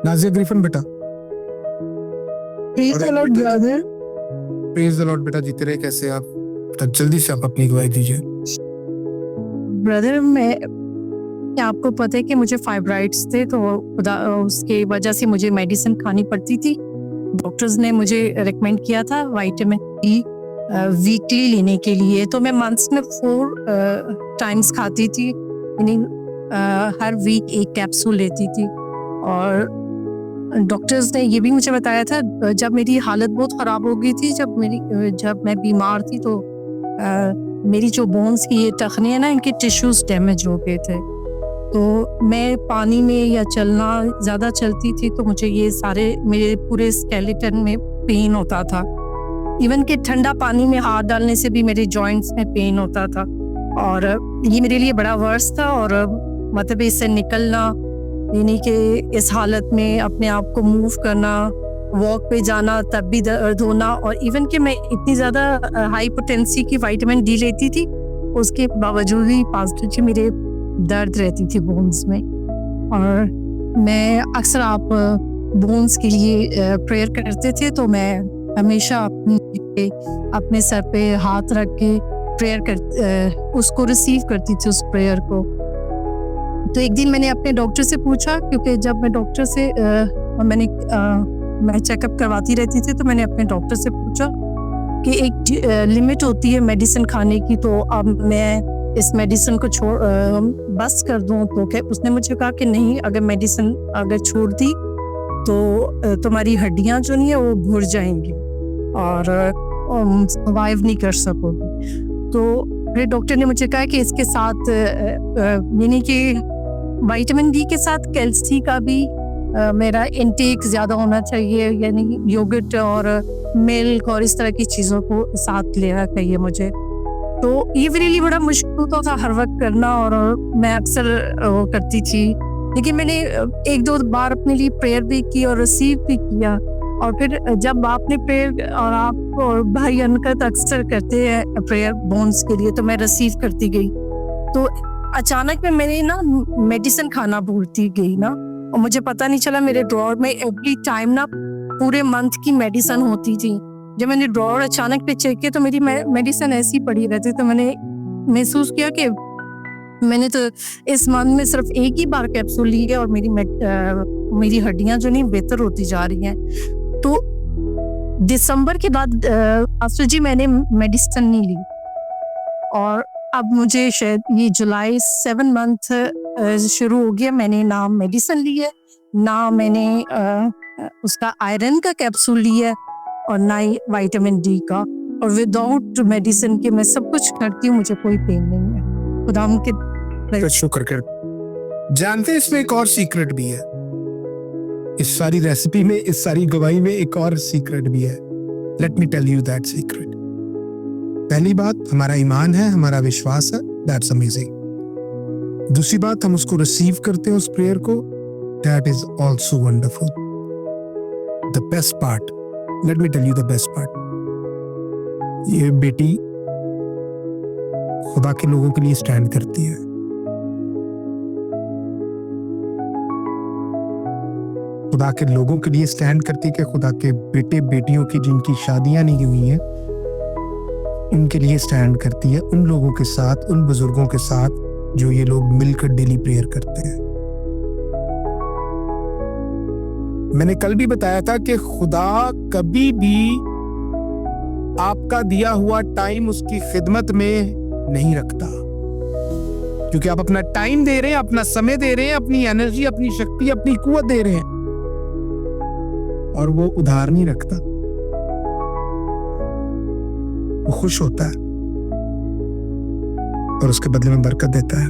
Nazia Griffin बेटा, please the Lord brother. Praise the Lord बेटा, जीते रहे। कैसे आप बेटा? जल्दी से आप अपनी गवाही दीजिए। ब्रदर आपको पता है कि मुझे फाइब्राइड्स थे, तो खुदा उसके वजह से मुझे मेडिसिन खानी पड़ती थी। डॉक्टर्स ने मुझे रेकमेंड किया था विटामिन ई वीकली लेने के लिए, तो मैं मंथ्स में 4 टाइम्स खाती थी, यानी हर वीक एक कैप्सूल लेती थी। और डॉक्टर्स ने ये भी मुझे बताया था, जब मेरी हालत बहुत ख़राब हो गई थी, जब मैं बीमार थी, तो मेरी जो बोन्स की ये टखने हैं ना, इनके टिश्यूज डैमेज हो गए थे। तो मैं पानी में या चलना ज़्यादा चलती थी, तो मुझे ये सारे मेरे पूरे स्केलेटन में पेन होता था। इवन कि ठंडा पानी में हाथ डालने से भी मेरे जॉइंट्स में पेन होता था, और ये मेरे लिए बड़ा वर्स था। और मतलब इससे निकलना, यानी कि इस हालत में अपने आप को मूव करना, वॉक पे जाना, तब भी दर्द होना। और इवन कि मैं इतनी ज़्यादा हाई पोटेंसी की विटामिन डी लेती थी, उसके बावजूद भी पास्टर जी मेरे दर्द रहती थी बोन्स में। और मैं अक्सर आप बोन्स के लिए प्रेयर करते थे, तो मैं हमेशा अपने सर पे हाथ रख के प्रेयर उसको रिसीव करती थी, उस प्रेयर को। तो एक दिन मैंने अपने डॉक्टर से पूछा, क्योंकि जब मैं डॉक्टर से मैं चेकअप करवाती रहती थी, तो मैंने अपने डॉक्टर से पूछा कि एक लिमिट होती है मेडिसिन खाने की, तो अब मैं इस मेडिसिन को बस कर दूं? तो क्या उसने मुझे कहा कि नहीं, अगर मेडिसिन छोड़ दी तो तुम्हारी हड्डियां जो नहीं है वो भुर जाएंगी और सर्वाइव नहीं कर सकोगी। तो फिर डॉक्टर ने मुझे कहा कि इसके साथ यानी कि विटामिन डी के साथ कैल्शियम का भी मेरा इंटेक ज़्यादा होना चाहिए, यानी योगर्ट और मिल्क और इस तरह की चीज़ों को साथ लेना चाहिए मुझे। तो ये रियली बड़ा मुश्किल होता था हर वक्त करना, और मैं अक्सर वो करती थी। लेकिन मैंने 1-2 बार अपने लिए प्रेयर भी की और रिसीव भी किया। और फिर जब आपने प्रेयर, और आप और भाई अनकत अक्सर करते हैं प्रेयर बोन्स के लिए, तो मैं रिसीव करती गई। तो अचानक में मैंने ना मेडिसिन खाना भूलती गई ना, और मुझे पता नहीं चला मेरे ड्रॉअर में एवरी टाइम ना पूरे मंथ की मेडिसिन होती थी। जब मैंने ड्रॉअर अचानक पे चेक किया, तो मेरी मेडिसिन ऐसी पड़ी रहती। तो मैंने महसूस किया कि मैंने तो इस मंथ में सिर्फ एक ही बार कैप्सूल ली है, और मेरी हड्डियां जो नहीं बेहतर होती जा रही हैं। तो दिसंबर के बाद पास्टर जी मैंने मेडिसिन नहीं ली, और अब मुझे शायद ये जुलाई 7 मंथ शुरू हो गया, मैंने ना मेडिसिन ली है, ना मैंने उसका आयरन का कैप्सूल लिया है, और ना ही विटामिन डी का। और विदाउट मेडिसिन के मैं सब कुछ करती हूँ, मुझे कोई पेन नहीं है। खुदा के शुक्र कर। जानते हैं इसमें एक और सीक्रेट भी है, इस सारी रेसिपी में, इस सारी गवाही में एक और सीक्रेट भी है। Let me tell you that secret. पहली बात हमारा ईमान है, हमारा विश्वास है, दैट्स अमेजिंग। दूसरी बात, हम उसको रिसीव करते हैं उस प्रेयर को, that is also wonderful. The best part, let me tell you the best part, ये बेटी खुदा के लोगों के लिए स्टैंड करती है। खुदा के लोगों के लिए स्टैंड करती है, कि खुदा के बेटे बेटियों की जिनकी शादियां नहीं हुई हैं, उनके लिए स्टैंड करती है, उन लोगों के साथ, उन बुजुर्गों के साथ जो ये लोग मिलकर डेली प्रेयर करते हैं। मैंने कल भी बताया था कि खुदा कभी भी आपका दिया हुआ टाइम उसकी खिदमत में नहीं रखता, क्योंकि आप अपना टाइम दे रहे हैं, अपना समय दे रहे हैं, अपनी एनर्जी, अपनी शक्ति, अपनी कुवत दे रहे हैं, और वो उधार नहीं रखता, वो खुश होता है और उसके बदले में बरकत देता है।